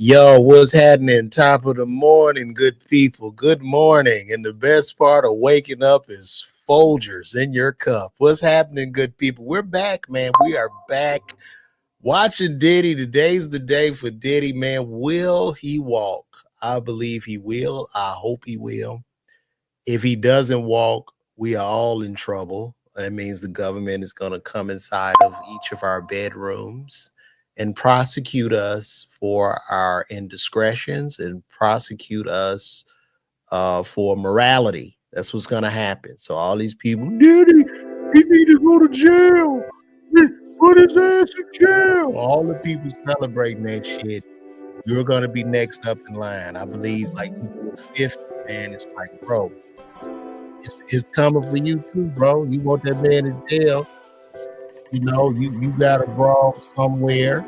Yo, what's happening? Top of the morning, good people. Good morning. And the best part of waking up is Folgers in your cup. What's happening, good people? We're back, man. We are back watching Diddy. Today's the day for Diddy, man. Will he walk? I believe he will. I hope he will. If he doesn't walk, we are all in trouble. That means the government is going to come inside of each of our bedrooms and prosecute us for our indiscretions and prosecute us for morality. That's what's going to happen. So all these people, Diddy, he need to go to jail. Put his ass in jail. All the people celebrating that shit, you're going to be next up in line. I believe like people are 50, man. It's like, bro, it's coming for you too, bro. You want that man in jail. You know, you got a brawl somewhere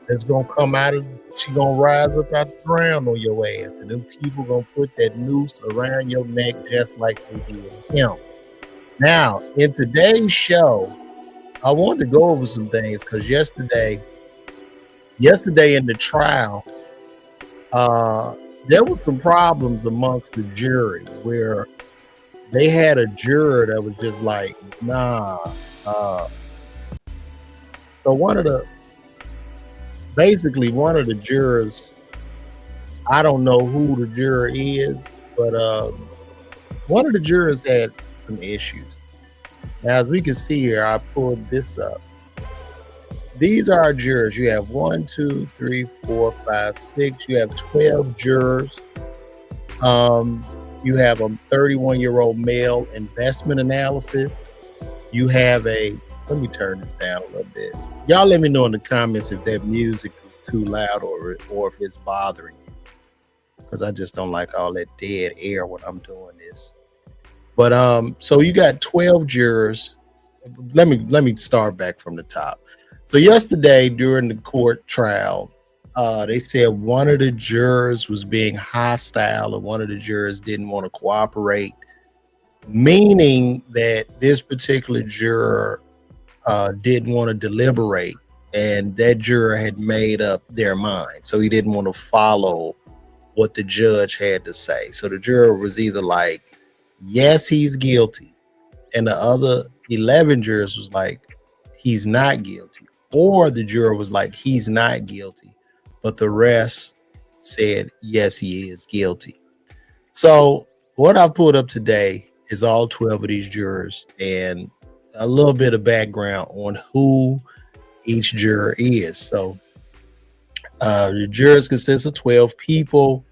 that's gonna come out of, she gonna rise up out the ground on your ass. And them people gonna put that noose around your neck just like they did him. Now, in today's show, I wanted to go over some things because yesterday in the trial, there was some problems amongst the jury where they had a juror that was just like, nah. So one of the jurors, I don't know who the juror is, but one of the jurors had some issues. Now, as we can see here, I pulled this up. These are our jurors. You have 1, 2, 3, 4, 5, 6. You have 12 jurors. You have a 31-year-old male investment analysis. You have let me turn this down a little bit. Y'all let me know in the comments if that music is too loud or if it's bothering you. Because I just don't like all that dead air when I'm doing this. But so you got 12 jurors. Let me start back from the top. So yesterday during the court trial, they said one of the jurors was being hostile and one of the jurors didn't want to cooperate, meaning that this particular juror didn't want to deliberate, and that juror had made up their mind. So he didn't want to follow what the judge had to say. So the juror was either like, yes, he's guilty, and the other 11 jurors was like, he's not guilty. Or the juror was like, he's not guilty, but the rest said, yes, he is guilty. So what I put up today is all 12 of these jurors and a little bit of background on who each juror is. So the jurors consist of 12 people.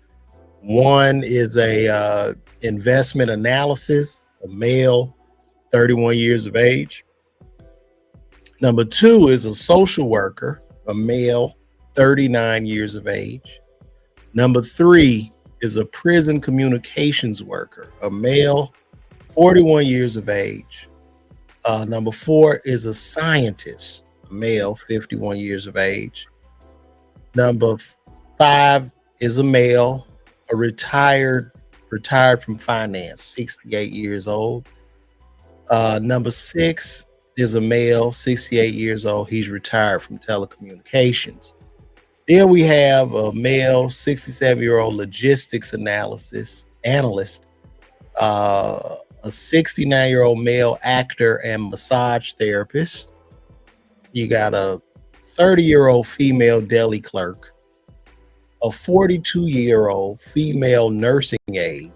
One is a investment analysis, a male, 31 years of age. Number 2 is a social worker, a male, 39 years of age. Number 3 is a prison communications worker, a male, 41 years of age. Number 4 is a scientist, a male, 51 years of age. Number 5 is a male, a retired from finance, 68 years old. Number 6 is a male, 68 years old. He's retired from telecommunications. Then we have a male, 67-year-old logistics analyst, a 69-year-old male actor and massage therapist. You got a 30-year-old female deli clerk, a 42-year-old female nursing aide,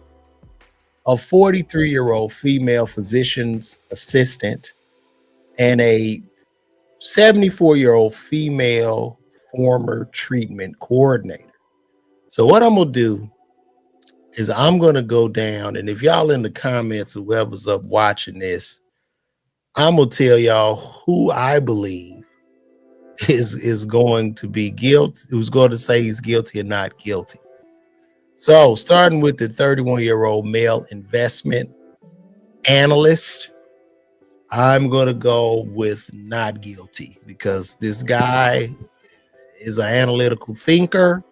a 43-year-old female physician's assistant, and a 74-year-old female former treatment coordinator. So what I'm going to do is I'm going to go down, and if y'all in the comments, whoever's up watching this, I'm going to tell y'all who I believe is going to be guilty, who's going to say he's guilty or not guilty. So starting with the 31-year-old male investment analyst, I'm going to go with not guilty because this guy is an analytical thinker.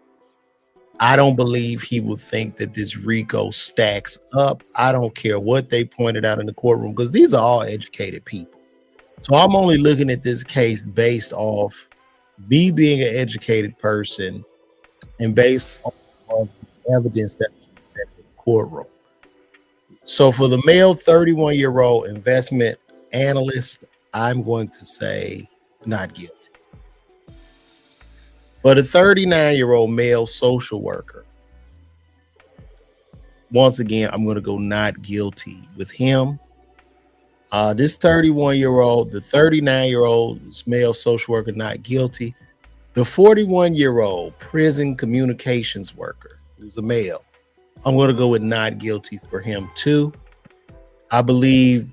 I don't believe he would think that this RICO stacks up. I don't care what they pointed out in the courtroom because these are all educated people. So I'm only looking at this case based off me being an educated person and based on the evidence that was presented in the courtroom. So for the male 31-year-old investment analyst, I'm going to say not guilty. For the 39-year-old male social worker, once again, I'm going to go not guilty with him. This 31-year-old, the 39-year-old male social worker, not guilty. The 41-year-old prison communications worker, who's a male, I'm going to go with not guilty for him too. I believe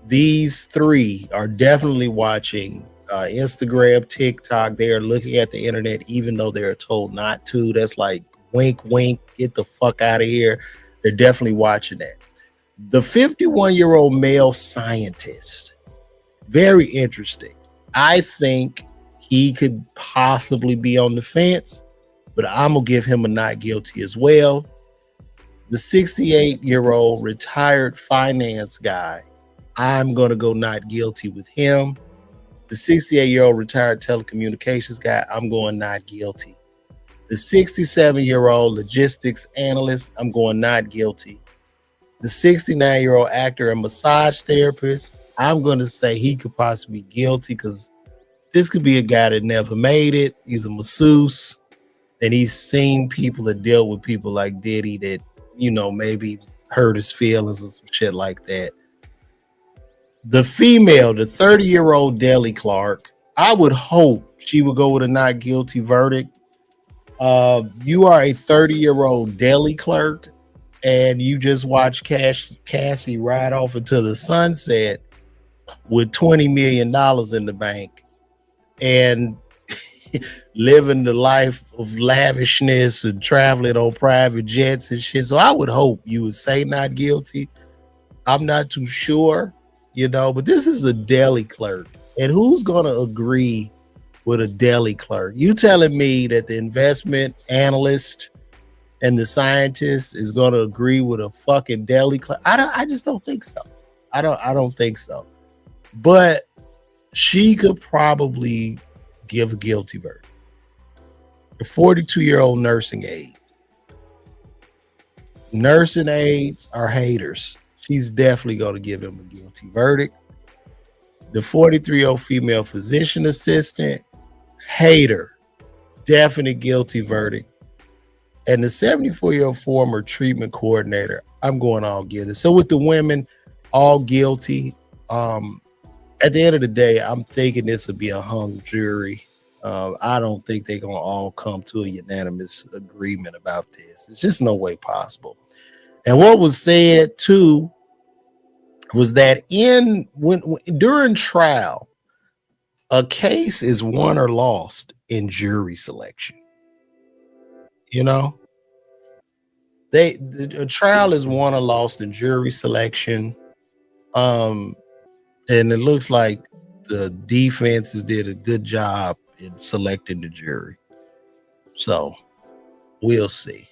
these three are definitely watching Instagram, TikTok. They are looking at the internet, even though they're told not to. That's like wink, wink, get the fuck out of here. They're definitely watching that. The 51-year-old male scientist, very interesting. I think he could possibly be on the fence, but I'm going to give him a not guilty as well. The 68-year-old retired finance guy, I'm going to go not guilty with him. The 68-year-old retired telecommunications guy, I'm going not guilty. The 67-year-old logistics analyst, I'm going not guilty. The 69-year-old actor and massage therapist, I'm going to say he could possibly be guilty because this could be a guy that never made it. He's a masseuse, and he's seen people that dealt with people like Diddy that, maybe hurt his feelings and some shit like that. The female, the 30-year-old deli clerk, I would hope she would go with a not guilty verdict. You are a 30-year-old deli clerk, and you just watch Cassie ride off into the sunset with $20 million in the bank and living the life of lavishness and traveling on private jets and shit. So I would hope you would say not guilty. I'm not too sure, but this is a deli clerk. And who's going to agree with a deli clerk? You telling me that the investment analyst and the scientist is going to agree with a fucking deli clerk? I just don't think so. I don't think so. But she could probably give a guilty verdict. The 42-year-old nursing aide. Nursing aides are haters. She's definitely going to give him a guilty verdict. The 43-year-old female physician assistant, hater, definite guilty verdict. And the 74-year-old former treatment coordinator, I'm going all guilty. So with the women, all guilty. At the end of the day, I'm thinking this will be a hung jury. I don't think they're going to all come to a unanimous agreement about this. It's just no way possible. And what was said too was that during trial, a case is won or lost in jury selection. A trial is won or lost in jury selection. And it looks like the defenses did a good job in selecting the jury. So we'll see.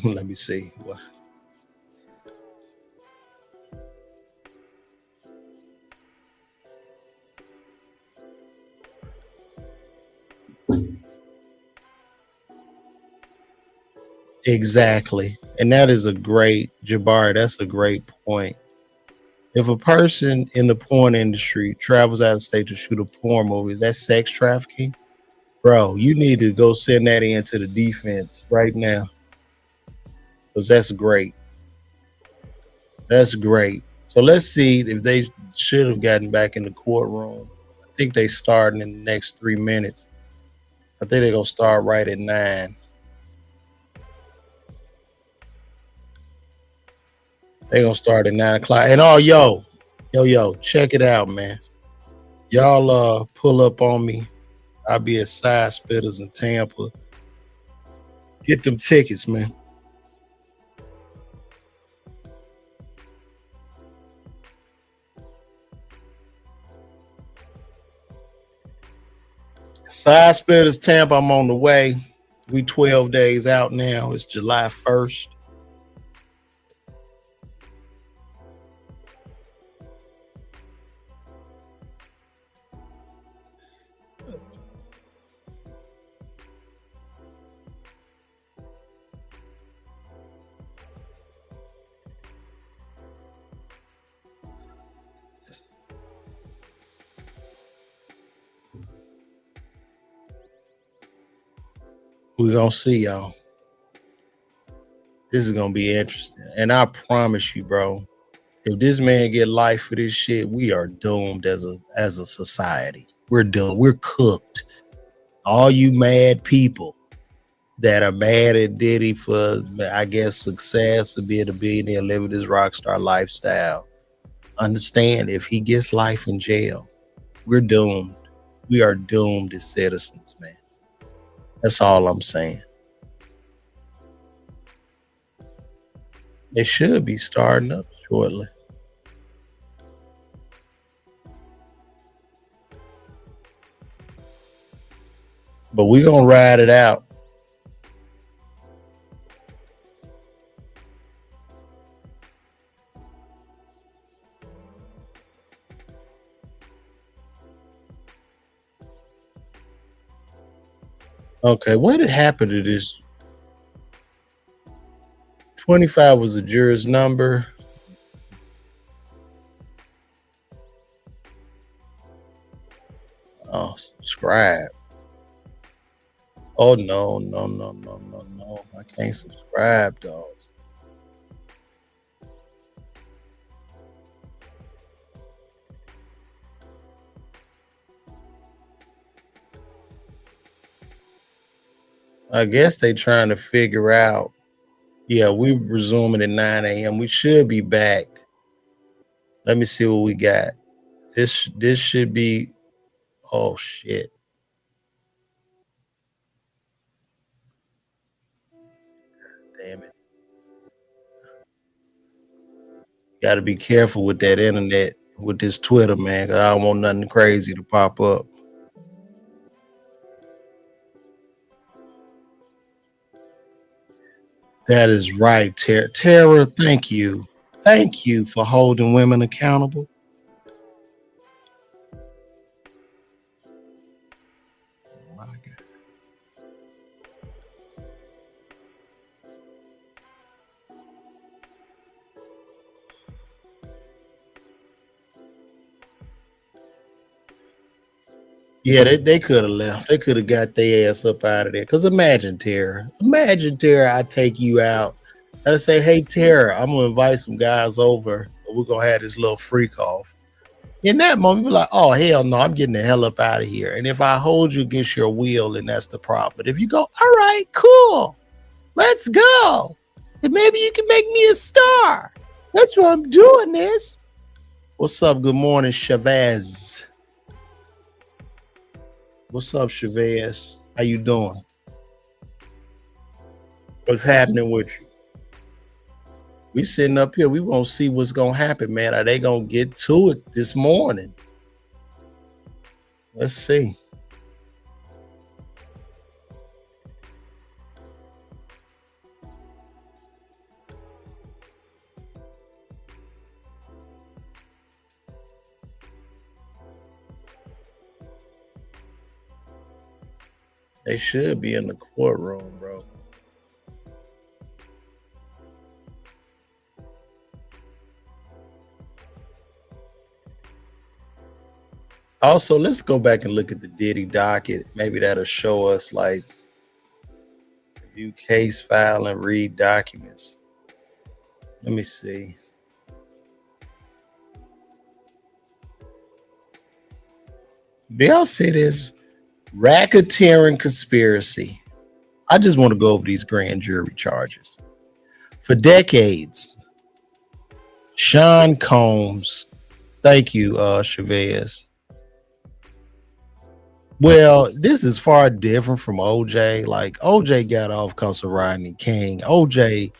Let me see. Exactly. And that is Jabari, that's a great point. If a person in the porn industry travels out of state to shoot a porn movie, is that sex trafficking? Bro, you need to go send that in to the defense right now. Because that's great. That's great. So let's see if they should have gotten back in the courtroom. I think they starting in the next 3 minutes. I think they're going to start right at 9. They're going to start at 9 o'clock. And yo, check it out, man. Y'all pull up on me. I'll be at Side Spitters in Tampa. Get them tickets, man. Side Spitters Tampa, I'm on the way. We 12 days out now. It's July 1st. We're gonna see, y'all. This is gonna be interesting. And I promise you, bro, if this man get life for this shit, we are doomed as a society. We're doomed. We're cooked. All you mad people that are mad at Diddy for, I guess, success of being a billionaire, living this rock star lifestyle, understand if he gets life in jail, we're doomed. We are doomed as citizens, man. That's all I'm saying. They should be starting up shortly. But we're going to ride it out. Okay, what had happened to this? 25 was the juror's number. Oh, subscribe. Oh, no. I can't subscribe, dog. I guess they trying to figure out. Yeah, we resuming at 9 a.m. We should be back. Let me see what we got. This should be. Oh shit. Damn it. Got to be careful with that internet, with this Twitter, man, 'cause I don't want nothing crazy to pop up. That is right, Tara. Thank you. Thank you for holding women accountable. My God. Yeah, they could have left. They could have got their ass up out of there. Cause imagine, Tara. Imagine, Tara, I take you out and I say, hey, Tara, I'm gonna invite some guys over. We're gonna have this little freak off. In that moment, you're like, oh hell no, I'm getting the hell up out of here. And if I hold you against your will, then that's the problem. But if you go, all right, cool, let's go. And maybe you can make me a star. That's why I'm doing this. What's up? Good morning, Chavez. What's up, Chavez? How you doing? What's happening with you? We sitting up here. We won't see what's gonna happen, man. Are they gonna get to it this morning? Let's see. They should be in the courtroom, bro. Also, let's go back and look at the Diddy docket. Maybe that'll show us like view case file and read documents. Let me see. Do y'all see this? Racketeering conspiracy. I just want to go over these grand jury charges. For decades, Sean Combs, thank you, Chavez. Well, this is far different from OJ. Like OJ got off because of Rodney King. OJ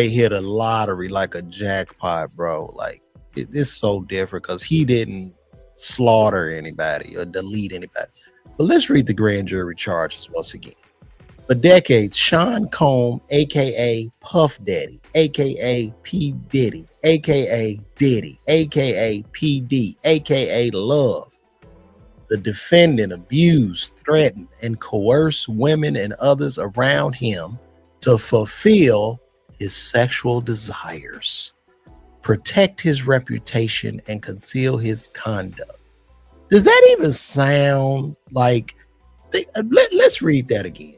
hit a lottery like a jackpot, bro. Like it's so different because he didn't slaughter anybody or delete anybody. But let's read the grand jury charges once again. For decades, Sean Combs, aka Puff Daddy, aka P. Diddy, aka Diddy, aka PD, aka Love, the defendant abused, threatened, and coerced women and others around him to fulfill his sexual desires, protect his reputation, and conceal his conduct. Does that even sound like? Let's read that again.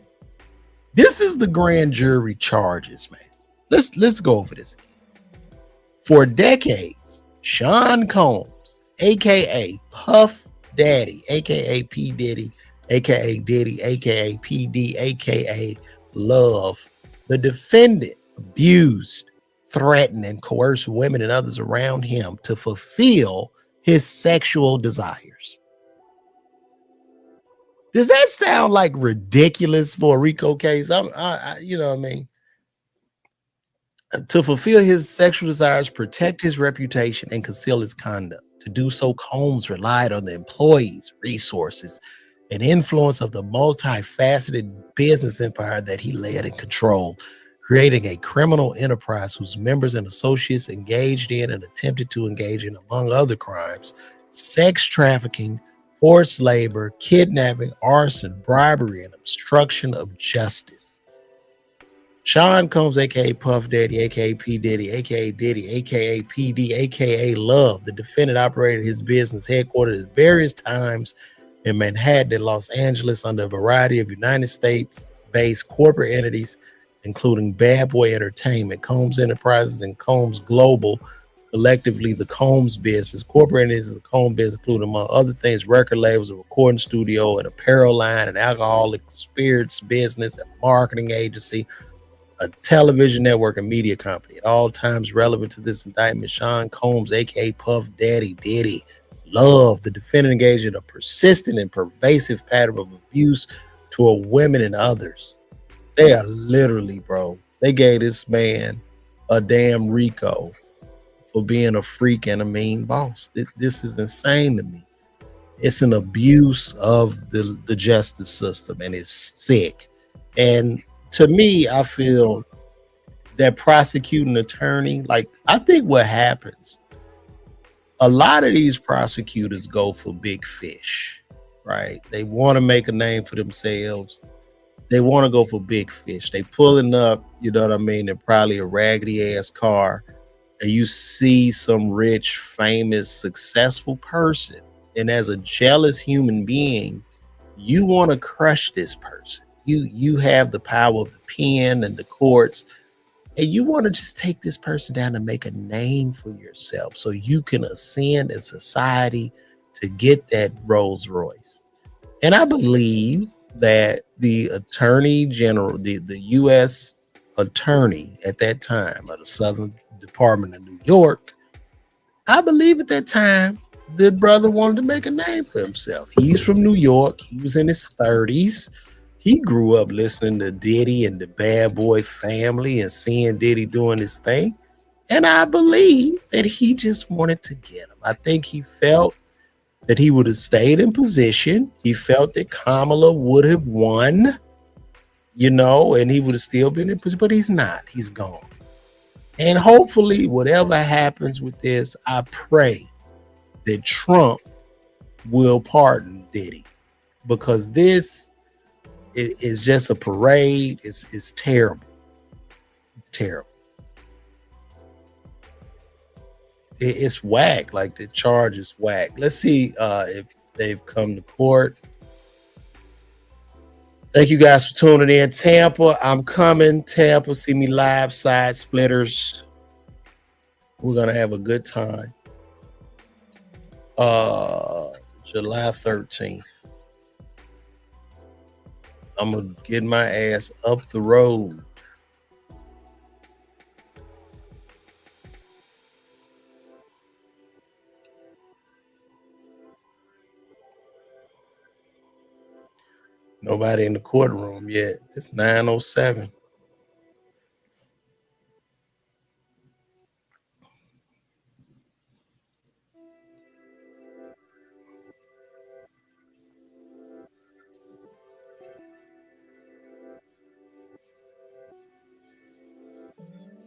This is the grand jury charges, man. Let's go over this. For decades, Sean Combs, aka Puff Daddy, aka P. Diddy, aka Diddy, aka PD, aka Love, the defendant abused, threatened, and coerced women and others around him to fulfill his sexual desires. Does that sound like ridiculous for a RICO case? You know what I mean? To fulfill his sexual desires, protect his reputation, and conceal his conduct. To do so, Combs relied on the employees, resources, and influence of the multifaceted business empire that he led and controlled, creating a criminal enterprise whose members and associates engaged in and attempted to engage in, among other crimes, sex trafficking, forced labor, kidnapping, arson, bribery, and obstruction of justice. Sean Combs, aka Puff Daddy, aka P. Diddy, aka Diddy, aka PD, aka Love, the defendant operated his business headquartered at various times in Manhattan and Los Angeles under a variety of United States-based corporate entities, including Bad Boy Entertainment, Combs Enterprises, and Combs Global, collectively the Combs business. Corporate entities of the Combs business include, among other things, record labels, a recording studio, an apparel line, an alcoholic spirits business, a marketing agency, a television network and media company. At all times relevant to this indictment, Sean Combs, aka Puff Daddy Diddy, Love, the defendant, engaged in a persistent and pervasive pattern of abuse toward women and others. They are literally, bro, they gave this man a damn RICO for being a freak and a mean boss. This is insane to me. It's an abuse of the justice system, and it's sick. And to me, I feel that prosecuting attorney, like, I think what happens, a lot of these prosecutors go for big fish, right? They want to make a name for themselves. They want to go for big fish. They pulling up, you know what I mean? They're probably a raggedy ass car, and you see some rich, famous, successful person, and as a jealous human being, you want to crush this person. You have the power of the pen and the courts, and you want to just take this person down and make a name for yourself so you can ascend in society to get that Rolls Royce. And I believe that the attorney general, the U.S. attorney at that time of the Southern Department of New York, I believe at that time the brother wanted to make a name for himself. He's from New York. He was in his 30s. He grew up listening to Diddy and the Bad Boy Family and seeing Diddy doing his thing. And I believe that he just wanted to get him. I think he felt that he would have stayed in position. He felt that Kamala would have won, you know, and he would have still been in position, but he's not. He's gone. And hopefully, whatever happens with this, I pray that Trump will pardon Diddy, because this is just a parade. It's terrible. It's terrible. It's whack. Like, the charge is whack. Let's see if they've come to court. Thank you guys for tuning in. Tampa, I'm coming. Tampa, see me live. Side Splitters. We're gonna have a good time. July 13th. I'm gonna get my ass up the road. Nobody in the courtroom yet. It's 9:07.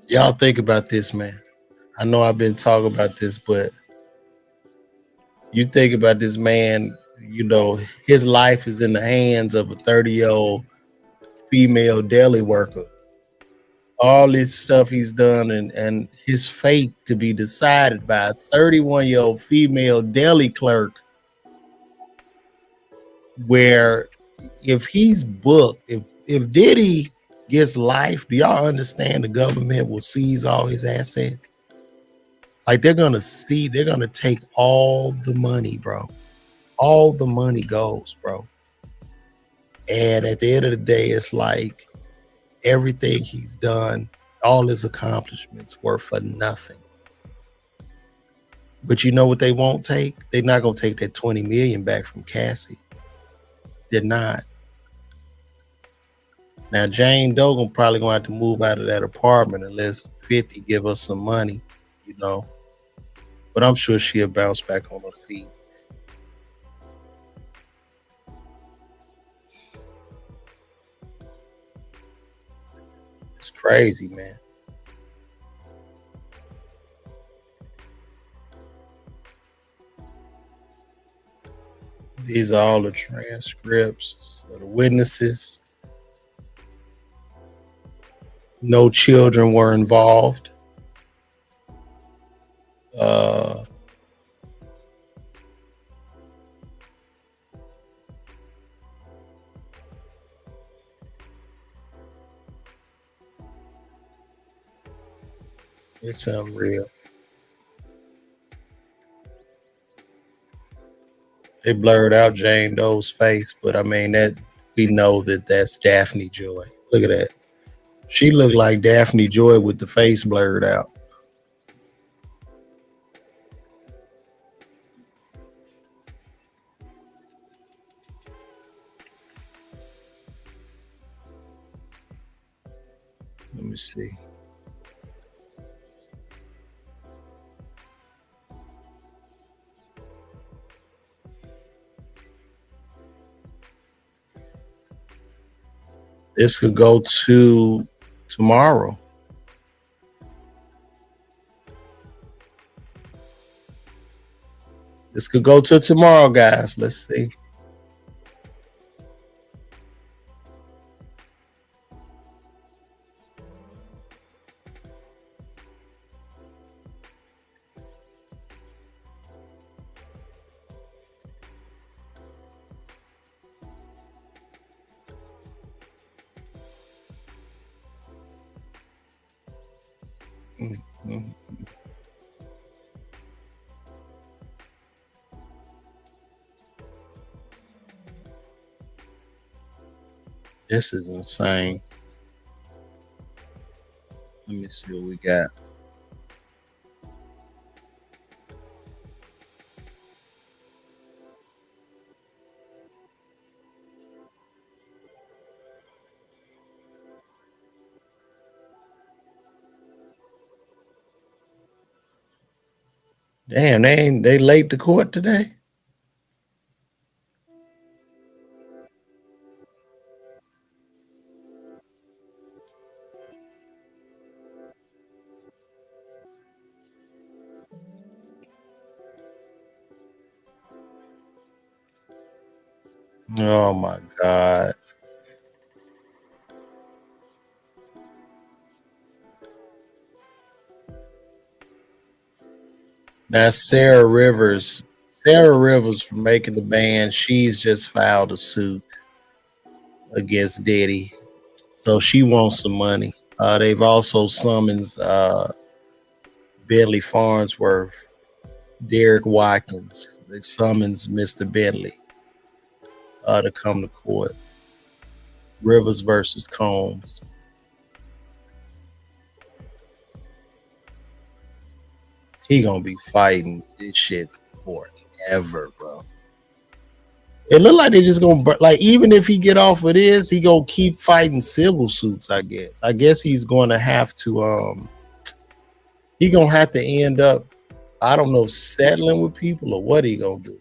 Y'all think about this, man. I know I've been talking about this, but you think about this man, you know, his life is in the hands of a 30-year-old female deli worker. All this stuff he's done, and his fate could be decided by a 31-year-old female deli clerk, where if he's booked, if If Diddy gets life, do y'all understand the government will seize all his assets? Like they're gonna take all the money, bro. All the money goes, bro. And at the end of the day, it's like everything he's done, all his accomplishments were for nothing. But you know what they won't take? They're not gonna take that 20 million back from Cassie. They're not. Now Jane Doe probably gonna have to move out of that apartment unless 50 give us some money, you know. But I'm sure she'll bounce back on her feet. It's crazy, man. These are all the transcripts of the witnesses. No children were involved. It's unreal. They blurred out Jane Doe's face, but I mean that we know that that's Daphne Joy. Look at that. She looked like Daphne Joy with the face blurred out. Let me see. This could go to tomorrow. This could go to tomorrow, guys. Let's see. Mm-hmm. This is insane. Let me see what we got. Damn, they late to court today. Oh my God. That's Sarah Rivers. Sarah Rivers from Making the Band. She's just filed a suit against Diddy. So she wants some money. They've also summoned Bentley Farnsworth, Derek Watkins. They summons Mr. Bentley to come to court. Rivers versus Combs. He gonna be fighting this shit forever, bro. It look like they just gonna like even if he get off of this, he gonna keep fighting civil suits. I guess he's gonna have to he gonna have to end up, I don't know, settling with people or what he gonna do.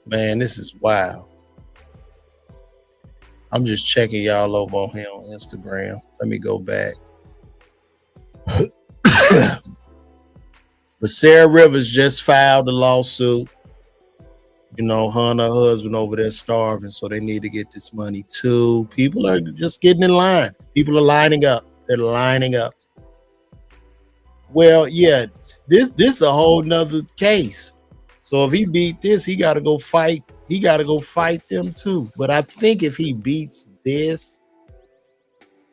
Man, this is wild. I'm just checking y'all over on here on Instagram. Let me go back. But Sarah Rivers just filed a lawsuit. You know, her and her husband over there starving, so they need to get this money too. People are just getting in line. People are lining up. They're lining up. Well, yeah, this a whole nother case. So if he beat this, he got to go fight. He got to go fight them too. But I think if he beats this,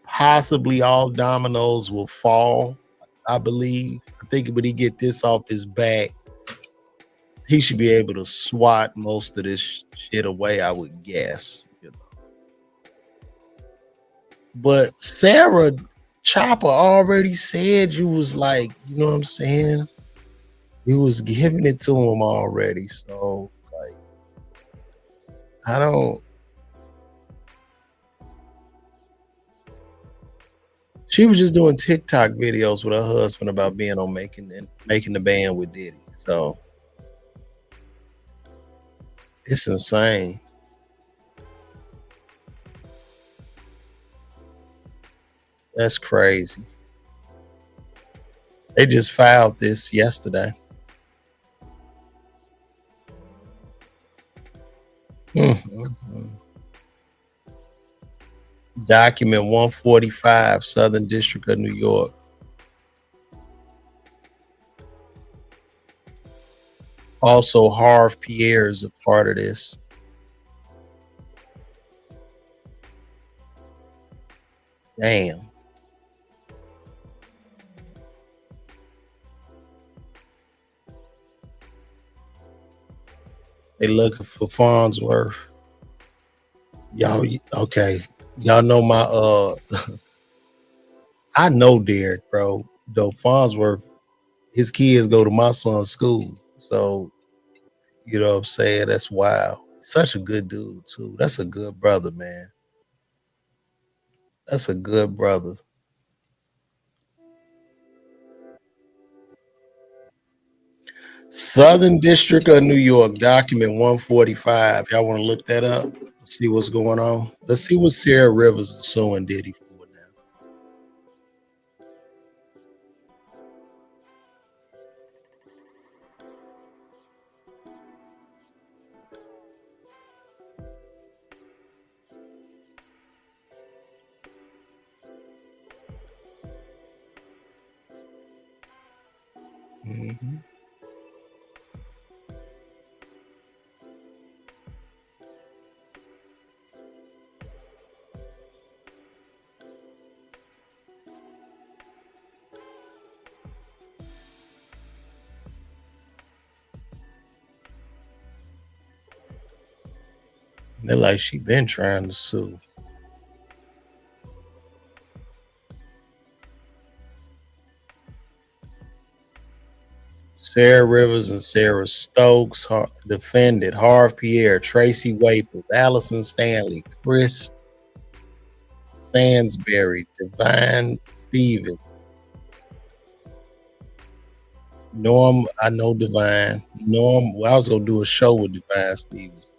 possibly all dominoes will fall. I believe. I think when he get this off his back, he should be able to swat most of this shit away. I would guess. You know. But Sarah Chopper already said you was like, you know what I'm saying? You was giving it to him already. So like, I don't. She was just doing TikTok videos with her husband about being on making the band with Diddy. So it's insane. That's crazy. They just filed this yesterday. Mm-hmm. Document 145, Southern District of New York. Also, Harv Pierre is a part of this. Damn. They looking for Farnsworth. Y'all okay. Y'all know my I know Derek, bro. Though Farnsworth, his kids go to my son's school. So, you know what I'm saying? That's wild. Such a good dude, too. That's a good brother, man. That's a good brother. Southern District of New York, document 145. Y'all want to look that up? See what's going on? Let's see what Sarah Rivers is suing Diddy for now. Mm-hmm. They're like she been trying to sue. Sarah Rivers and Sarah Stokes defended Harv Pierre, Tracy Waples, Allison Stanley, Chris Sansbury, Divine Stevens, Norm. I know Divine. Norm. Well, I was gonna do a show with Divine Stevens.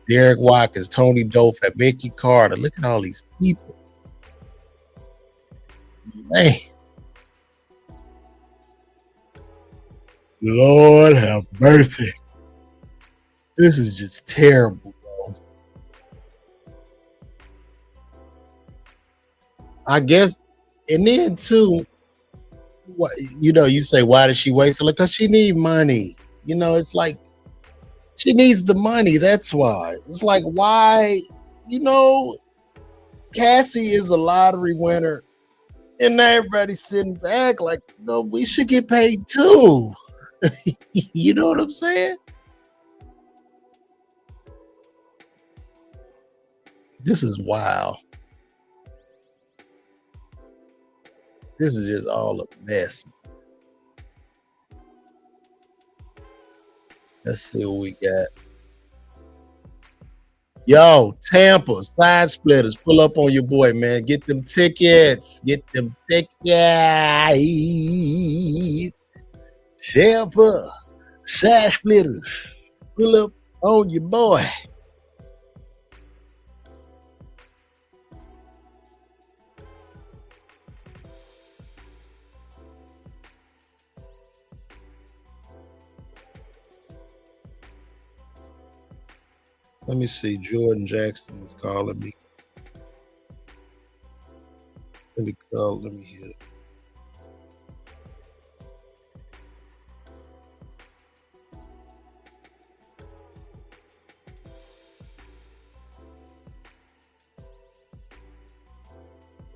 Derek Watkins, Tony Doffat, Mickey Carter. Look at all these people. Man, Lord have mercy. This is just terrible, bro. I guess, and then too, what you know, you say, why did she wait? So, like, cause she need money. You know, it's like she needs the money. That's why. It's like, why? You know, Cassie is a lottery winner, and now everybody's sitting back like, no, we should get paid too. You know what I'm saying? This is wild. This is just all a mess. Let's see what we got. Yo, Tampa, side splitters, pull up on your boy, man. Get them tickets. Get them tickets. Tampa, side splitters, pull up on your boy. Let me see. Jordan Jackson is calling me. Let me call. Let me hear it.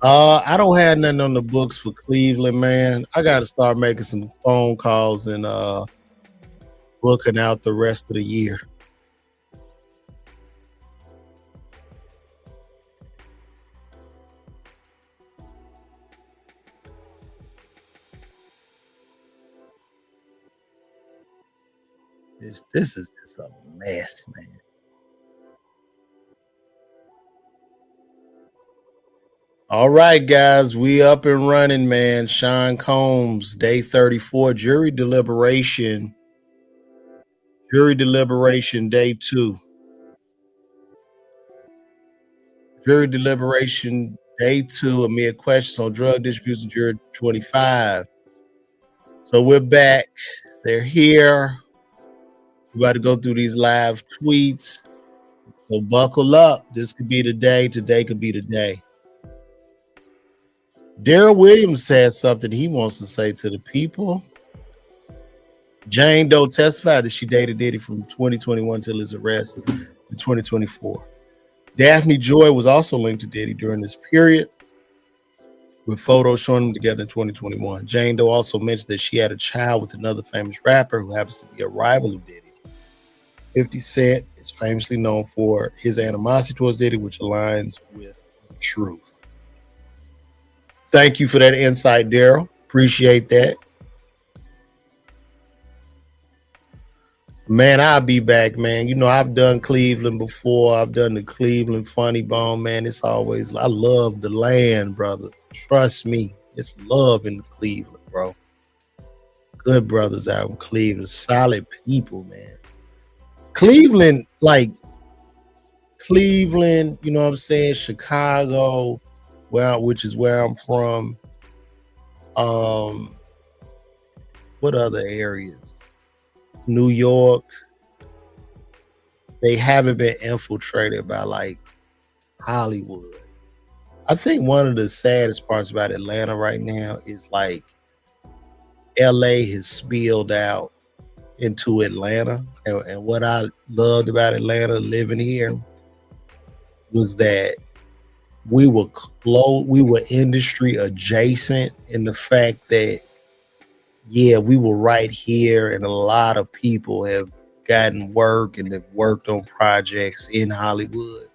I don't have nothing on the books for Cleveland, man. I got to start making some phone calls and booking out the rest of the year. This is just a mess, man. All right, guys, we up and running, man. Sean Combs, day 34, jury deliberation, day 2. Jury deliberation, day 2, amid questions on drug distribution, jury 25. So we're back. They're here. We're about to go through these live tweets. So buckle up. This could be the day. Today could be the day. Daryl Williams has something he wants to say to the people. Jane Doe testified that she dated Diddy from 2021 till his arrest in 2024. Daphne Joy was also linked to Diddy during this period, with photos showing them together in 2021. Jane Doe also mentioned that she had a child with another famous rapper who happens to be a rival of Diddy's. 50 Cent is famously known for his animosity towards Diddy, which aligns with the truth. Thank you for that insight, Daryl. Appreciate that. Man, I'll be back, man. You know, I've done Cleveland before. I've done the Cleveland Funny Bone, man. It's always, I love the land, brother. Trust me. It's love in Cleveland, bro. Good brothers out in Cleveland. Solid people, man. Cleveland, you know what I'm saying? Chicago, which is where I'm from. What other areas? New York. They haven't been infiltrated by like Hollywood. I think one of the saddest parts about Atlanta right now is like LA has spilled out into Atlanta. And what I loved about Atlanta living here was that we were industry adjacent in the fact that, yeah, we were right here, and a lot of people have gotten work and have worked on projects in Hollywood,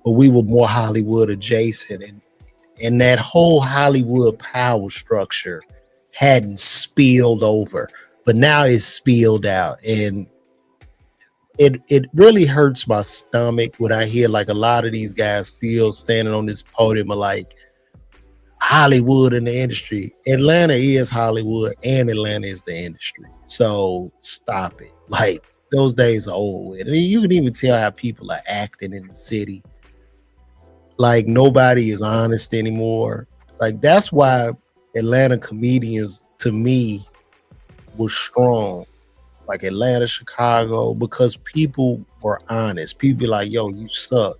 but we were more Hollywood adjacent, and that whole Hollywood power structure hadn't spilled over, but now it's spilled out, and it really hurts my stomach when I hear like a lot of these guys still standing on this podium are like, Hollywood in the industry. Atlanta is Hollywood and Atlanta is the industry. So stop it. Like, those days are over with. I mean, you can even tell how people are acting in the city. Like, nobody is honest anymore. Like, that's why Atlanta comedians, to me, were strong. Like Atlanta, Chicago, because people were honest. People be like, yo, you suck.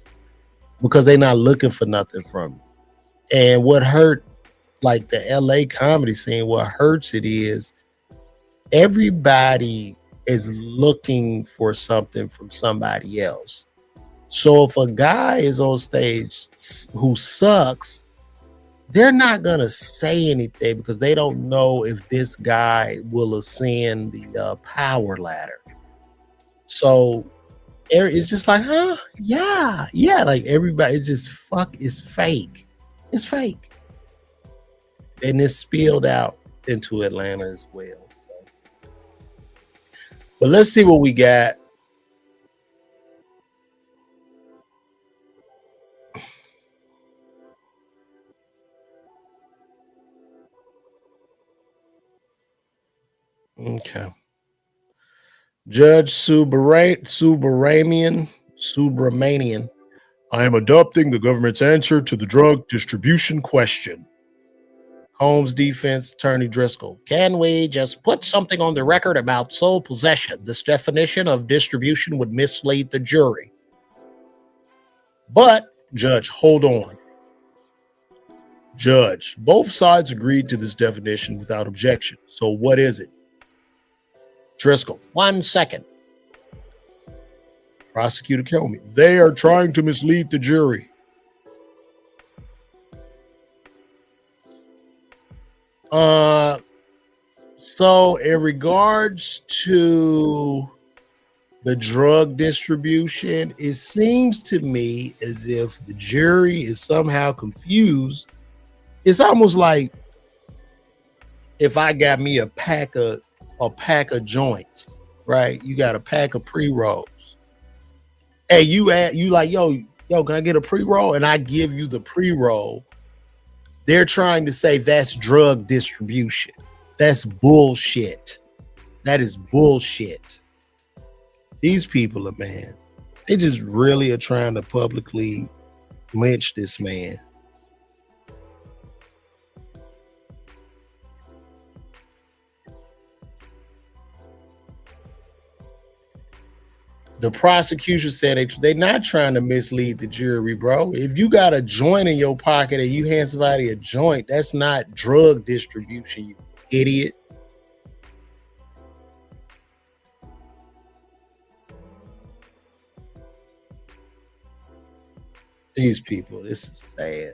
Because they're not looking for nothing from you. And what hurt, like the LA comedy scene, what hurts it is everybody is looking for something from somebody else. So if a guy is on stage who sucks, they're not going to say anything because they don't know if this guy will ascend the power ladder. So it's just like, huh? Yeah. Like everybody, it's just it's fake. It's fake. And it's spilled out into Atlanta as well. So. But let's see what we got. Okay. Judge Subramanian. I am adopting the government's answer to the drug distribution question. Holmes defense attorney Driscoll. Can we just put something on the record about sole possession? This definition of distribution would mislead the jury. But, Judge, hold on. Judge, both sides agreed to this definition without objection. So what is it? Driscoll, 1 second. Prosecutor Kelmy, they are trying to mislead the jury. Uh, so in regards to the drug distribution, it seems to me as if the jury is somehow confused. It's almost like if I got me a pack of joints, right? You got a pack of pre-rolls. Hey, you like, yo, can I get a pre-roll? And I give you the pre-roll. They're trying to say that's drug distribution. That's bullshit. That is bullshit. These people are, man, they just really are trying to publicly lynch this man. The prosecution said they're not trying to mislead the jury, bro. If you got a joint in your pocket and you hand somebody a joint, that's not drug distribution, you idiot. These people, this is sad.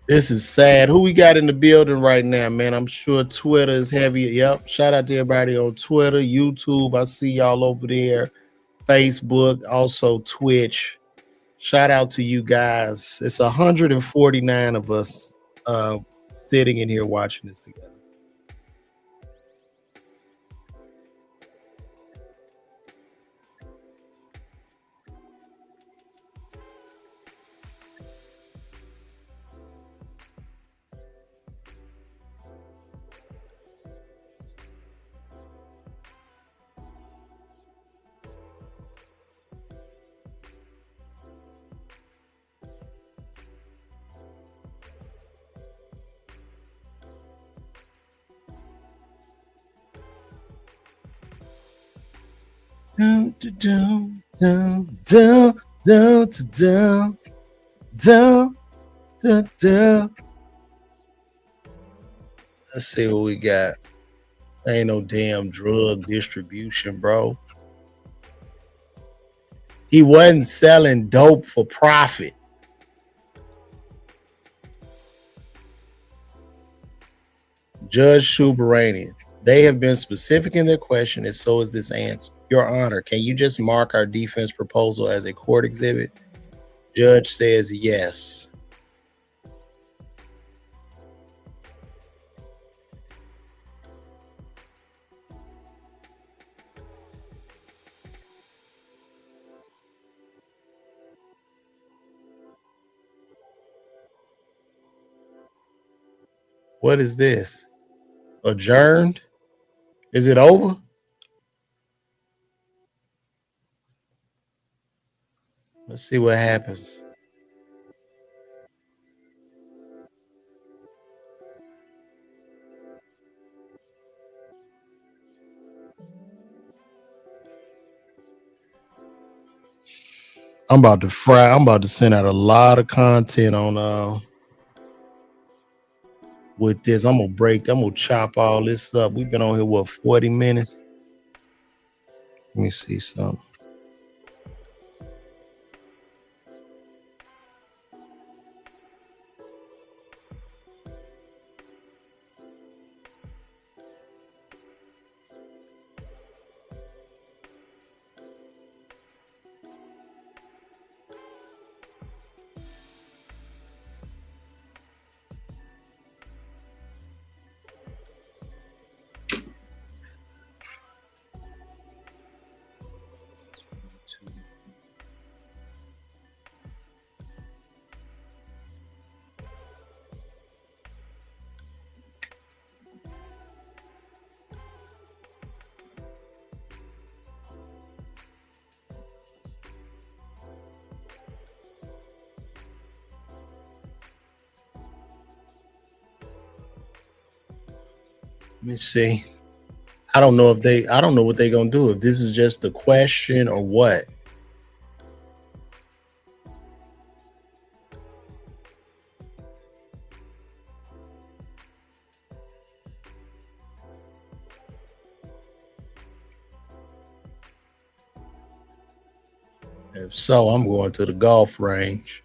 This is sad. Who we got in the building right now, man? I'm sure Twitter is heavy. Yep. Shout out to everybody on Twitter, YouTube. I see y'all over there. Facebook, also Twitch. Shout out to you guys. It's 149 of us sitting in here watching this together. Down, down, down, down, down, down, down, down, down. Let's see what we got. Ain't no damn drug distribution, bro. He wasn't selling dope for profit. Judge Shubaranian, they have been specific in their question, and so is this answer. Your Honor, can you just mark our defense proposal as a court exhibit? Judge says yes. What is this? Adjourned? Is it over? Let's see what happens. I'm about to fry. I'm about to send out a lot of content on with this. I'm gonna chop all this up. We've been on here, what, 40 minutes? Let me see something. Let me see. I don't know what they're gonna do, if this is just the question or what. If so, I'm going to the golf range.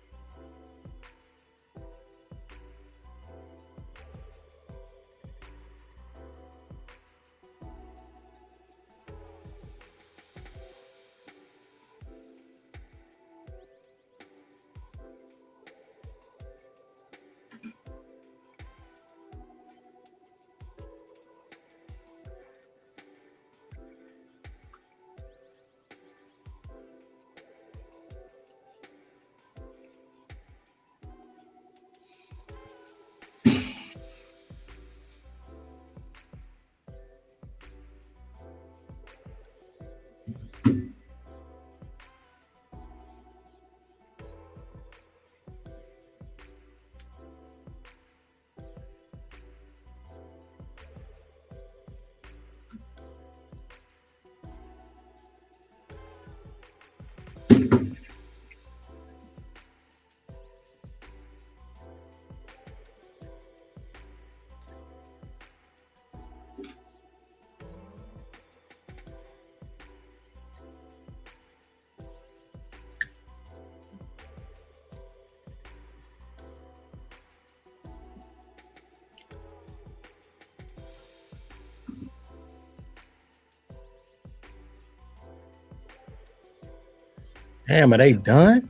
Damn, are they done?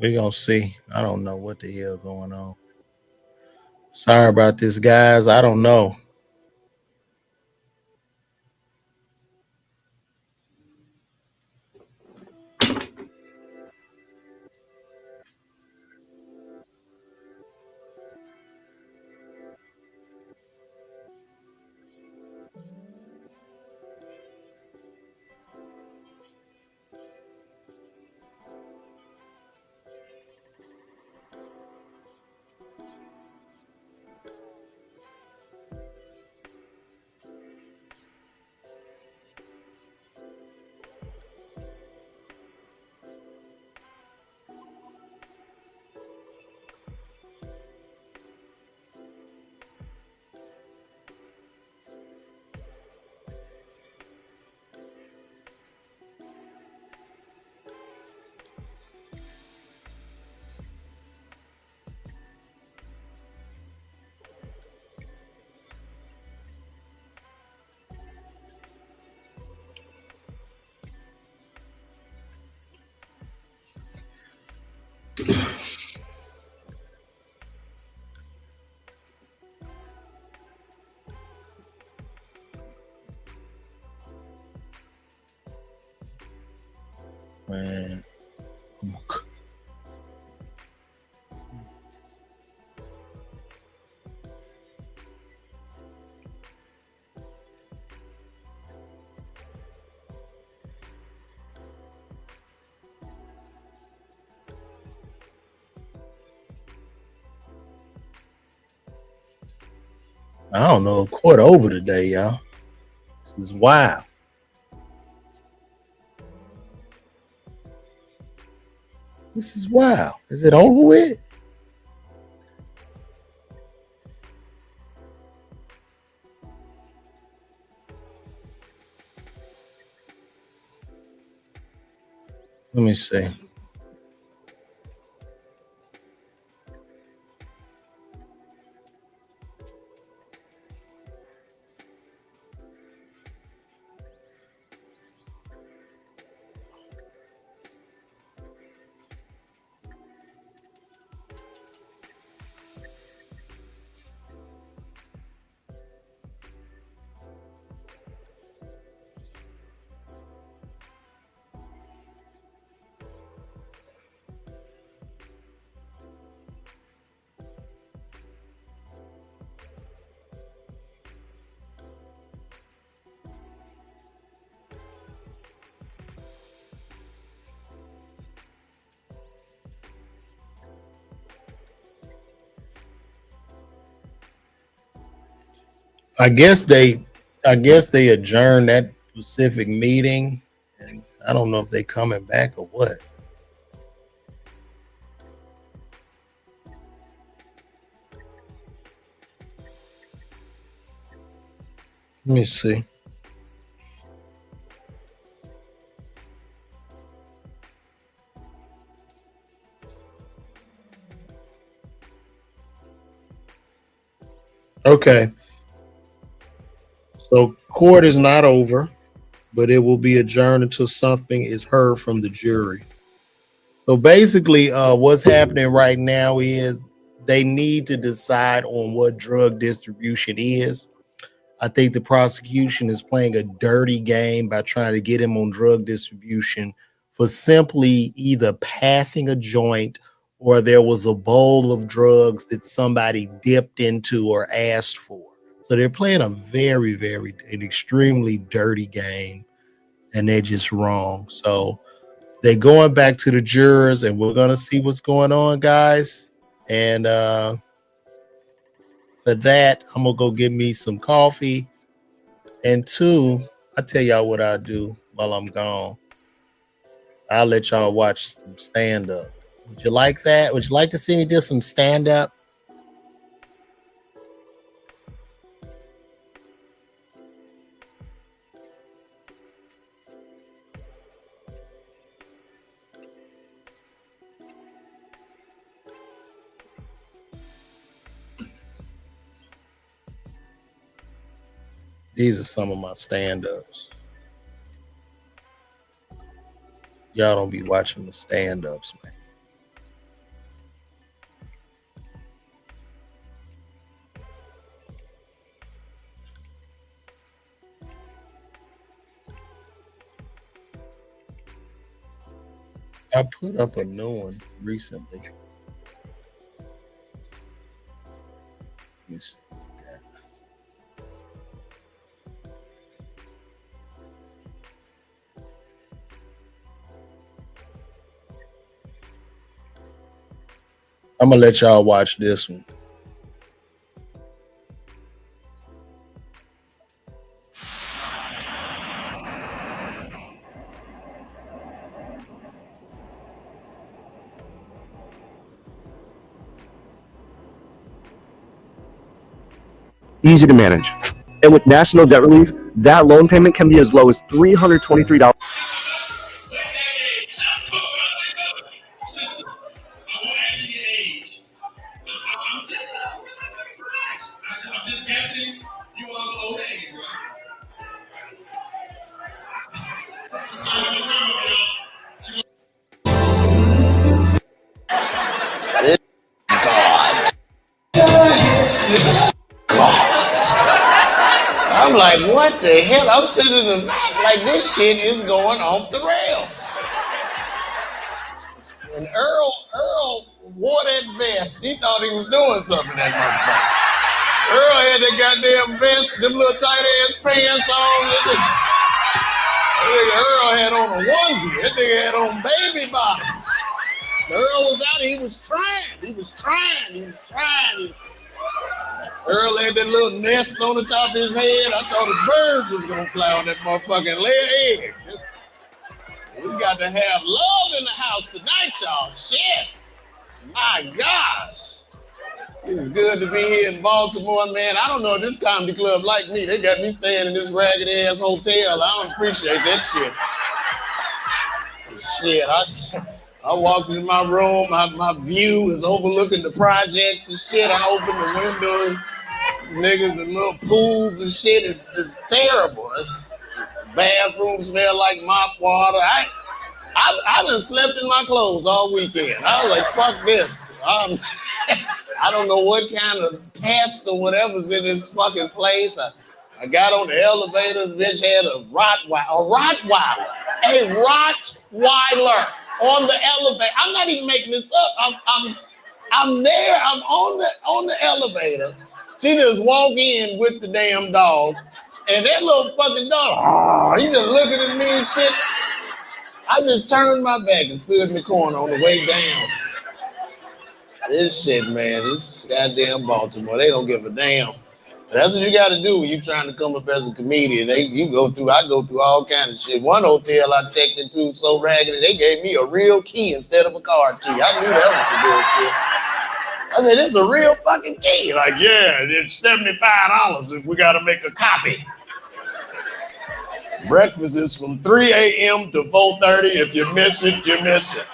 We're gonna see. I don't know what the hell going on. Sorry about this, guys. I don't know. Man. I don't know. Court over today, y'all. This is wild. This is wild. Is it over with? Let me see. I guess they adjourned that specific meeting, and I don't know if they coming back or what. Let me see. Okay, so court is not over, but it will be adjourned until something is heard from the jury. So basically, what's happening right now is they need to decide on what drug distribution is. I think the prosecution is playing a dirty game by trying to get him on drug distribution for simply either passing a joint or there was a bowl of drugs that somebody dipped into or asked for. So they're playing a an extremely dirty game, and they're just wrong. So they're going back to the jurors, and we're gonna see what's going on, guys. And for that, I'm gonna go get me some coffee. And two, I tell y'all what I do while I'm gone. I'll let y'all watch some stand up. Would you like that? Would you like to see me do some stand up? These are some of my stand ups. Y'all don't be watching the stand ups, man. I put up a new one recently. Let me see. I'm gonna let y'all watch this one. Easy to manage. And with National Debt Relief, that loan payment can be as low as $323. I'm like, what the hell? I'm sitting in the back like this shit is going off the rails. And Earl wore that vest. He thought he was doing something, that motherfucker. Earl had that goddamn vest, them little tight ass pants on. Earl had on a onesie. That nigga had on baby bottoms. Earl was out. He was trying. Earl had that little nest on the top of his head. I thought a bird was gonna fly on that motherfucking leg. We got to have love in the house tonight, y'all. Shit. My gosh. It's good to be here in Baltimore, man. I don't know if this comedy club like me. They got me staying in this ragged ass hotel. I don't appreciate that shit. I walked into my room. My view is overlooking the projects and shit. I open the windows. Niggas and little pools and shit. It's just terrible. Bathroom smell like mop water. I done slept in my clothes all weekend. I was like, fuck this. I don't know what kind of pest or whatever's in this fucking place. I got on the elevator. The bitch had a Rottweiler on the elevator. I'm not even making this up. I'm there. I'm on the elevator. She just walk in with the damn dog. And that little fucking dog, he just looking at me and shit. I just turned my back and stood in the corner on the way down. This shit, man, this goddamn Baltimore, they don't give a damn. That's what you got to do when you're trying to come up as a comedian. I go through all kinds of shit. One hotel I checked into so raggedy, they gave me a real key instead of a card key. I knew that was some good shit. I said, this is a real fucking key. Like, yeah, it's $75 if we got to make a copy. Breakfast is from 3 a.m. to 4:30. If you miss it, you miss it.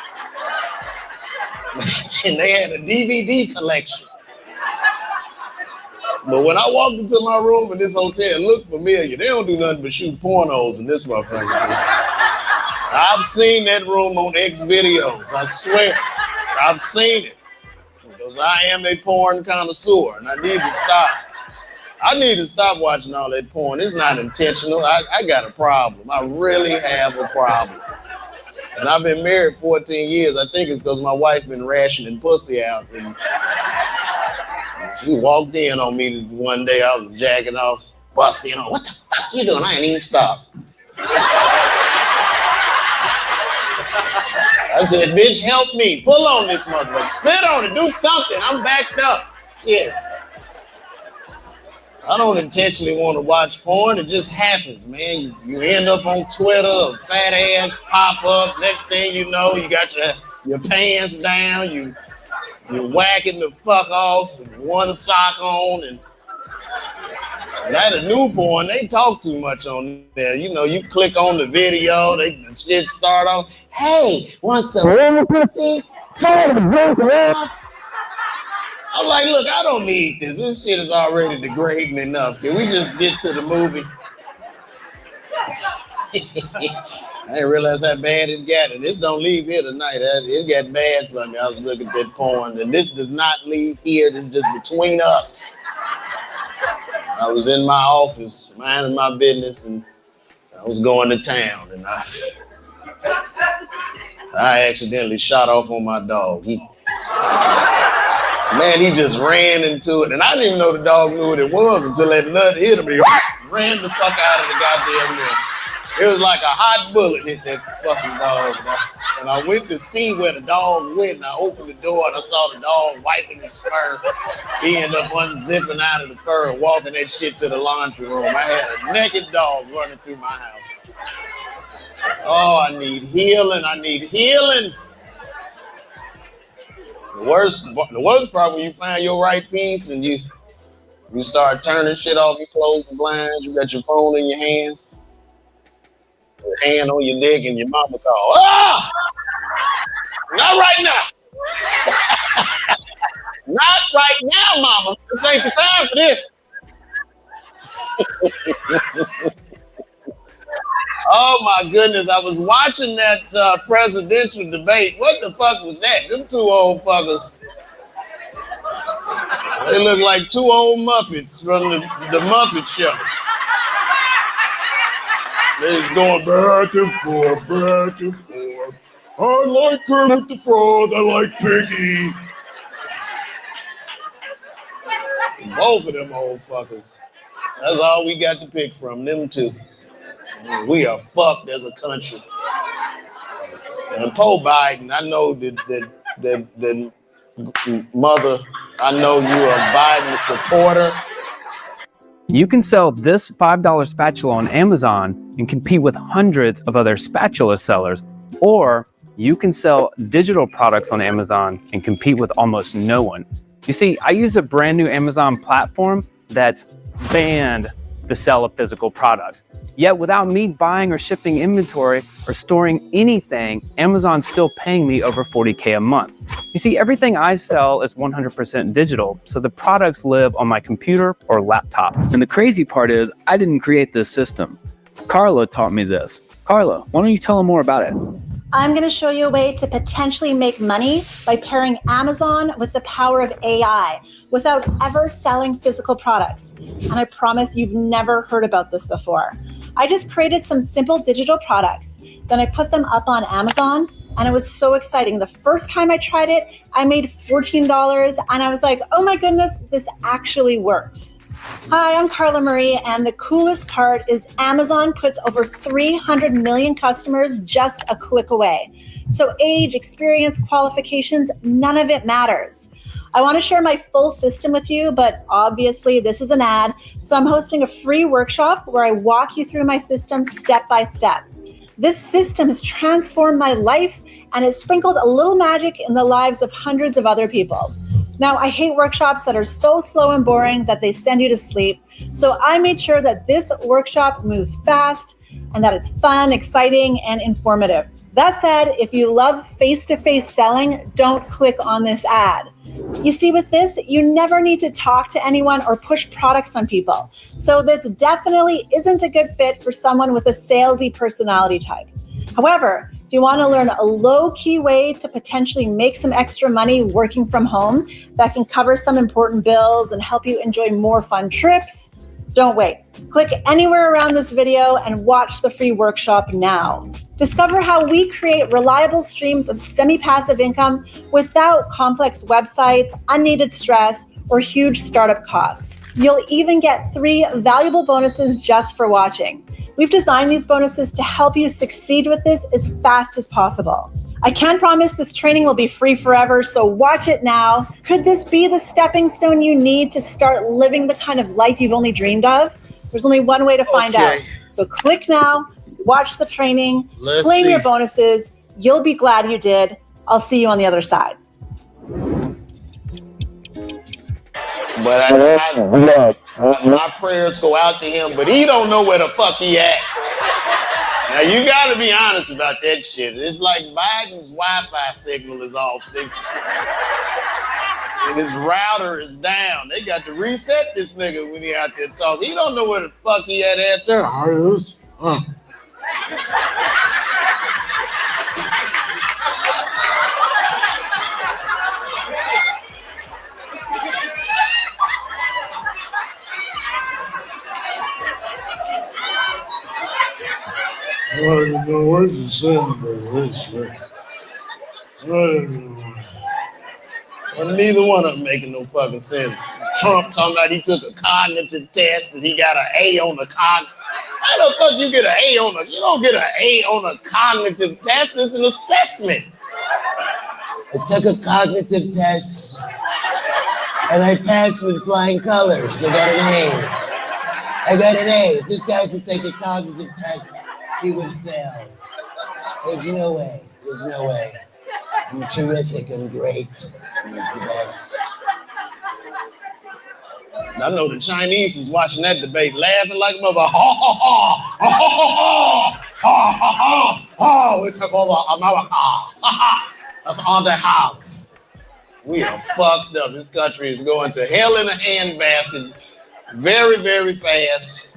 And they had a DVD collection. But when I walked into my room in this hotel, it looked familiar. They don't do nothing but shoot pornos in this motherfucker. I've seen that room on X videos. I swear. I've seen it. Because I am a porn connoisseur, and I need to stop watching all that porn. It's not intentional. I got a problem. I really have a problem. And I've been married 14 years. I think it's because my wife been rationing pussy out. And She walked in on me one day. I was jacking off, busting on. What the fuck you doing? I ain't even stopped. I said, bitch, help me. Pull on this motherfucker. Spit on it. Do something. I'm backed up. Yeah. I don't intentionally want to watch porn. It just happens, man. You end up on Twitter, a fat ass pop up. Next thing you know, you got your pants down. You're whacking the fuck off with one sock on. And now the new porn, they talk too much on there. You know, you click on the video, the shit start off. Hey, want some pussy? I'm like, look, I don't need this. This shit is already degrading enough. Can we just get to the movie? I didn't realize how bad it got. And this don't leave here tonight. It got bad for me. I was looking at that porn. And this does not leave here. This is just between us. I was in my office, minding my business, and I was going to town. And I accidentally shot off on my dog. Man, he just ran into it. And I didn't even know the dog knew what it was until that nut hit him. He ran the fuck out of the goddamn room. It was like a hot bullet hit that fucking dog. And I went to see where the dog went, and I opened the door, and I saw the dog wiping his fur. He ended up unzipping out of the fur and walking that shit to the laundry room. I had a naked dog running through my house. Oh, I need healing. I need healing. The worst part when you find your right piece and you start turning shit off, you close the blinds, you got your phone in your hand on your dick, and your mama call. Ah! Not right now. Not right now, mama. This ain't the time for this. Oh my goodness, I was watching that presidential debate. What the fuck was that? Them two old fuckers. They look like two old Muppets from the Muppet Show. They're going back and forth, back and forth. I like Kermit the Frog, I like Piggy. Both of them old fuckers. That's all we got to pick from, them two. We are fucked as a country. And Poe Biden, I know that mother, I know you are a Biden supporter. You can sell this $5 spatula on Amazon and compete with hundreds of other spatula sellers, or you can sell digital products on Amazon and compete with almost no one. You see, I use a brand new Amazon platform that's banned the sale of physical products. Yet without me buying or shipping inventory or storing anything, Amazon's still paying me over $40K a month. You see, everything I sell is 100% digital, so the products live on my computer or laptop. And the crazy part is, I didn't create this system. Carla taught me this. Carla, why don't you tell them more about it? I'm going to show you a way to potentially make money by pairing Amazon with the power of AI without ever selling physical products. And I promise you've never heard about this before. I just created some simple digital products. Then I put them up on Amazon, and it was so exciting. The first time I tried it, I made $14, and I was like, oh my goodness, this actually works. Hi, I'm Carla Marie, and the coolest part is Amazon puts over 300 million customers just a click away. So age, experience, qualifications, none of it matters. I want to share my full system with you, but obviously this is an ad. So I'm hosting a free workshop where I walk you through my system step by step. This system has transformed my life, and it's sprinkled a little magic in the lives of hundreds of other people. Now, I hate workshops that are so slow and boring that they send you to sleep. So I made sure that this workshop moves fast and that it's fun, exciting, and informative. That said, if you love face-to-face selling, don't click on this ad. You see, with this, you never need to talk to anyone or push products on people. So this definitely isn't a good fit for someone with a salesy personality type. However, if you want to learn a low-key way to potentially make some extra money working from home that can cover some important bills and help you enjoy more fun trips, don't wait. Click anywhere around this video and watch the free workshop now. Discover how we create reliable streams of semi-passive income without complex websites, unneeded stress, or huge startup costs. You'll even get 3 valuable bonuses just for watching. We've designed these bonuses to help you succeed with this as fast as possible. I can promise this training will be free forever, so watch it now. Could this be the stepping stone you need to start living the kind of life you've only dreamed of? There's only one way to find out. So click now, watch the training, claim your bonuses. You'll be glad you did. I'll see you on the other side. But my prayers go out to him, but he don't know where the fuck he at. Now you gotta be honest about that shit. It's like Biden's Wi-Fi signal is off. His router is down. They got to reset this nigga when he out there talking. He don't know where the fuck he at there. I don't know what to say about this. I don't know. Well, neither one of them making no fucking sense. Trump talking about he took a cognitive test and he got an A on the How the fuck you get an A on you don't get an A on a cognitive test. It's an assessment. I took a cognitive test and I passed with flying colors. I got an A. If this guy could take a cognitive test, he would fail. There's no way. I'm terrific. I'm great. I'm the best. I know the Chinese was watching that debate, laughing like a mother. Ha ha ha! Ha ha ha! Ha ha ha! Ha! We took over America. Ha ha! That's all they have. We are fucked up. This country is going to hell in a handbasket very, very fast.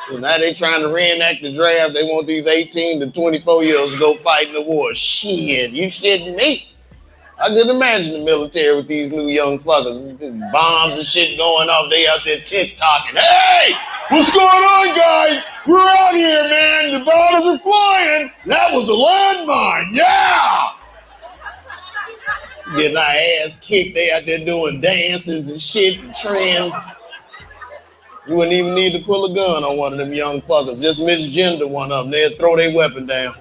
So now they trying to reenact the draft. They want these 18 to 24-year-olds to go fight in the war. Shit, you shitting me? I couldn't imagine the military with these new young fuckers. Bombs and shit going off. They out there TikToking. Hey, what's going on, guys? We're out here, man. The bombs are flying. That was a landmine. Yeah. Getting our ass kicked. They out there doing dances and shit and trends. You wouldn't even need to pull a gun on one of them young fuckers. Just misgender one of them. They'd throw their weapon down.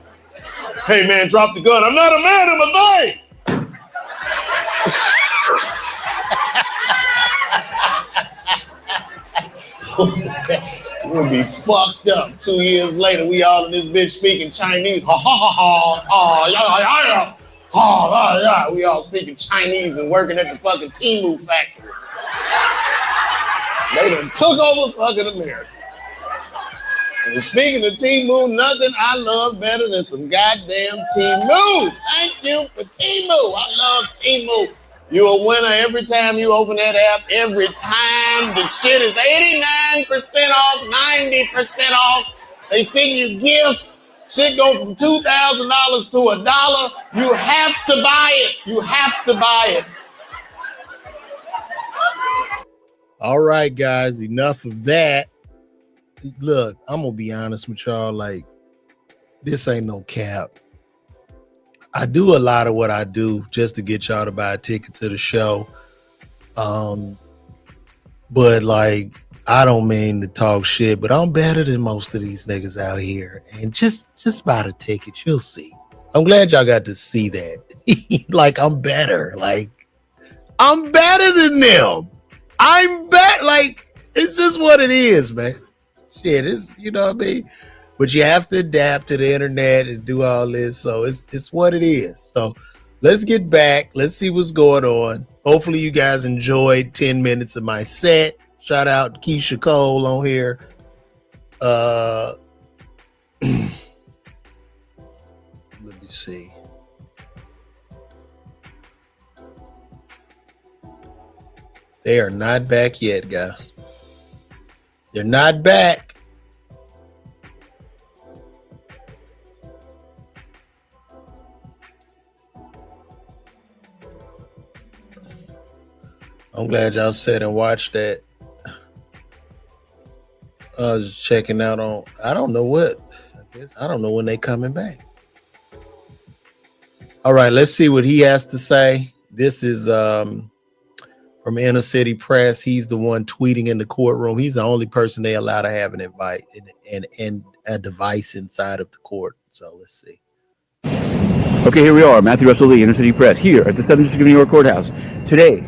Hey, man, drop the gun. I'm not a man, I'm a thing. We'll be fucked up. 2 years later, we all in this bitch speaking Chinese. Ha ha ha ha ha yeah yeah yeah. Ha yeah. We all speaking Chinese and working at the fucking Temu factory. They done took over fucking America. And speaking of Temu, nothing I love better than some goddamn Temu. Thank you for Temu. I love Temu. You're a winner every time you open that app. Every time the shit is 89% off, 90% off. They send you gifts. Shit go from $2,000 to $1. You have to buy it. You have to buy it. All right, guys, enough of that. Look, I'm gonna be honest with y'all. Like, this ain't no cap. I do a lot of what I do just to get y'all to buy a ticket to the show. But like, I don't mean to talk shit, but I'm better than most of these niggas out here. And just buy the ticket, you'll see. I'm glad y'all got to see that. Like, I'm better. Like, I'm better than them. I'm better. Like, it's just what it is, man. Shit, it's, you know what I mean? But you have to adapt to the internet and do all this. So it's what it is. So let's get back. Let's see what's going on. Hopefully you guys enjoyed 10 minutes of my set. Shout out Keisha Cole on here. Let me see. They are not back yet, guys. They're not back. I'm glad y'all sat and watched that. I was checking out on, I don't know what. I don't know when they coming back. All right, let's see what he has to say. This is from Inner City Press. He's the one tweeting in the courtroom. He's the only person they allow to have an invite and a device inside of the court. So let's see. Okay, here we are, Matthew Russell Lee, Inner City Press, here at the 7th District of New York Courthouse. Today,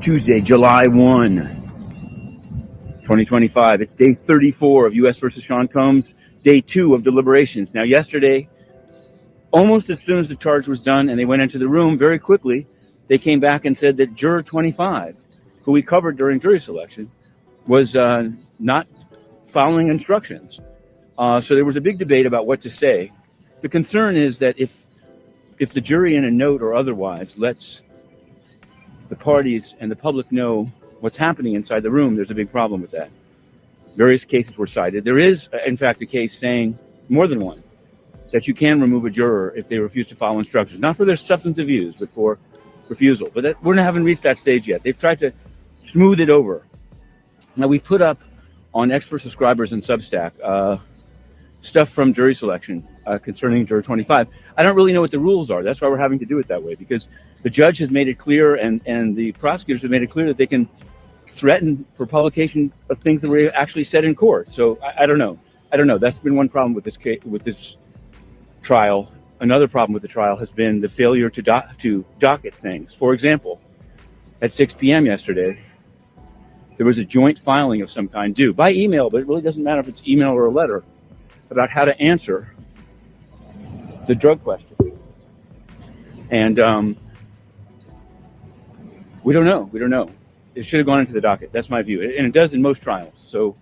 Tuesday, July 1, 2025. It's day 34 of U.S. versus Sean Combs, day 2 of deliberations. Now, yesterday, almost as soon as the charge was done and they went into the room very quickly, they came back and said that juror 25, who we covered during jury selection, was not following instructions. So there was a big debate about what to say. The concern is that if the jury in a note or otherwise lets the parties and the public know what's happening inside the room, there's a big problem with that. Various cases were cited. There is, in fact, a case saying, more than one, that you can remove a juror if they refuse to follow instructions, not for their substantive views, but for refusal. But that, we haven't reached that stage yet. They've tried to smooth it over. Now, we put up on Expert Subscribers and Substack stuff from jury selection concerning juror 25. I don't really know what the rules are. That's why we're having to do it that way, because the judge has made it clear and the prosecutors have made it clear that they can threaten for publication of things that were actually said in court. So I don't know. That's been one problem with this case, with this trial. Another problem with the trial has been the failure to docket things. For example, at 6 p.m. yesterday, there was a joint filing of some kind due by email, but it really doesn't matter if it's email or a letter, about how to answer the drug question. And we don't know. It should have gone into the docket. That's my view. And it does in most trials. So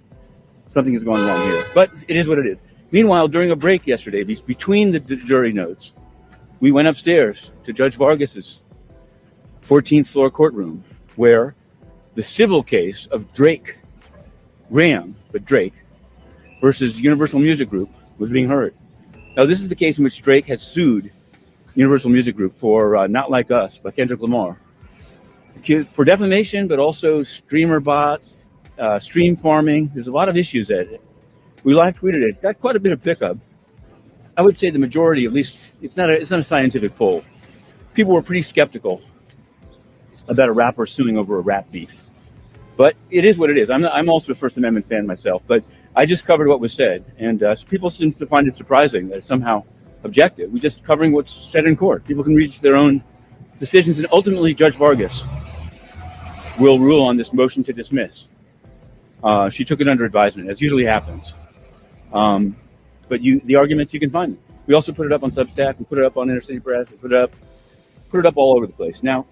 something is going wrong here. But it is what it is. Meanwhile, during a break yesterday, between the jury notes, we went upstairs to Judge Vargas's 14th floor courtroom, where the civil case of Drake versus Universal Music Group was being heard. Now, this is the case in which Drake has sued Universal Music Group for Not Like Us by Kendrick Lamar, for defamation, but also streamer bot, stream farming. There's a lot of issues at it. We live tweeted it. Got quite a bit of pickup. I would say the majority, at least, it's not a scientific poll. People were pretty skeptical about a rapper suing over a rap beef, but it is what it is. I'm also a First Amendment fan myself, but I just covered what was said, and people seem to find it surprising that it's somehow objective. We're just covering what's said in court. People can reach their own decisions, and ultimately Judge Vargas will rule on this motion to dismiss. She took it under advisement, as usually happens. But the arguments, you can find them. We also put it up on Substack. We put it up on Inner City Press. We put it up all over the place. Now,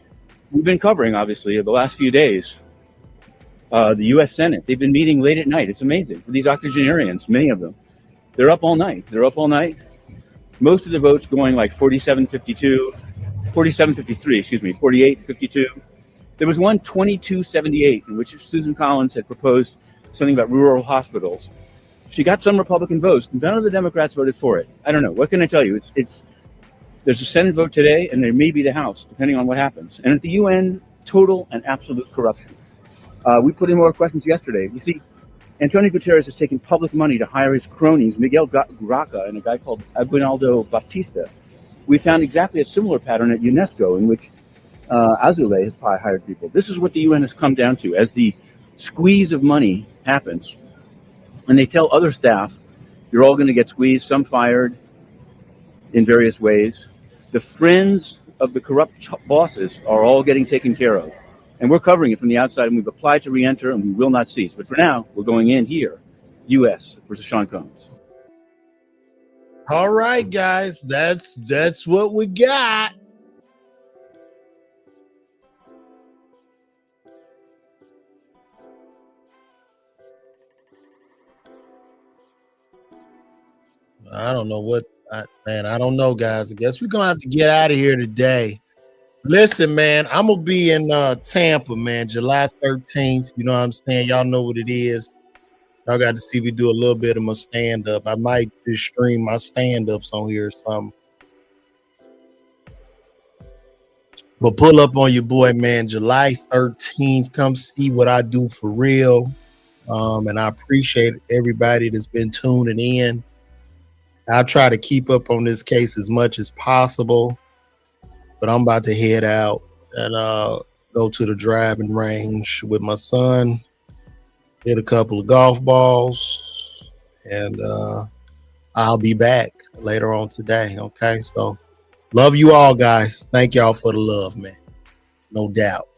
we've been covering, obviously, the last few days, the U.S. Senate. They've been meeting late at night. It's amazing. These octogenarians, many of them, they're up all night. Most of the votes going like 47-53, 48-52. There was one 22-78 in which Susan Collins had proposed something about rural hospitals. She got some Republican votes. None of the Democrats voted for it. I don't know. What can I tell you? There's a Senate vote today, and there may be the House, depending on what happens. And at the UN, total and absolute corruption. We put in more questions yesterday. You see, Antonio Guterres has taken public money to hire his cronies, Miguel Graca and a guy called Aguinaldo Baptista. We found exactly a similar pattern at UNESCO, in which Azule has hired people. This is what the UN has come down to as the squeeze of money happens. And they tell other staff, you're all going to get squeezed, some fired in various ways. The friends of the corrupt bosses are all getting taken care of. And we're covering it from the outside, and we've applied to re-enter, and we will not cease. But for now, we're going in here, U.S. versus Sean Combs. All right, guys, that's what we got. I don't know I don't know, guys. I guess we're gonna have to get out of here today. Listen, man, I'm gonna be in Tampa, man, July 13th. You know what I'm saying? Y'all know what it is. Y'all got to see me do a little bit of my stand-up. I might just stream my stand-ups on here or something. But pull up on your boy, man, July 13th. Come see what I do for real. And I appreciate everybody that's been tuning in. I'll try to keep up on this case as much as possible. But I'm about to head out. And go to the driving range with my son, hit a couple of golf balls, and I'll be back later on today. Okay, so love you all, guys. Thank y'all for the love, man. No doubt.